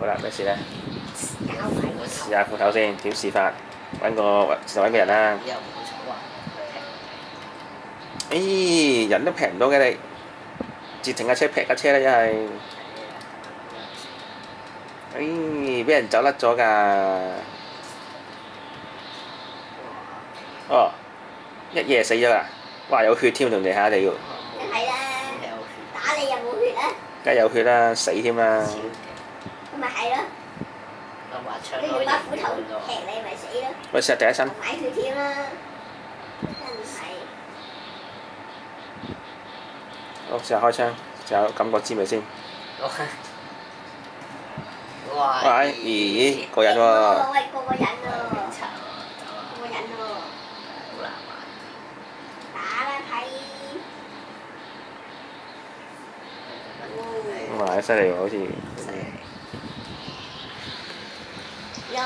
好啦，咩事咧？搞埋個頭。試下斧頭先，點試法？揾個人啦。又唔會錯啊！咦，人都劈唔到嘅你，截停架車劈架車啦，一係。咦，俾人走甩咗㗎。哦，一夜死咗啦！哇，有血添，仲地下地喎。梗係啦，打你有冇血啊？梗係有血啦，死添啦。咁咪係咯。你用把斧頭劈你咪死咯。喂，試下第一身。買血添啦，真係。好，試下開槍，試下感覺滋味先。哇！喂，咦，過癮喎！喂，過癮喎！過癮喎！好難玩。打啦，睇！哇，犀利喎，好似〜呀！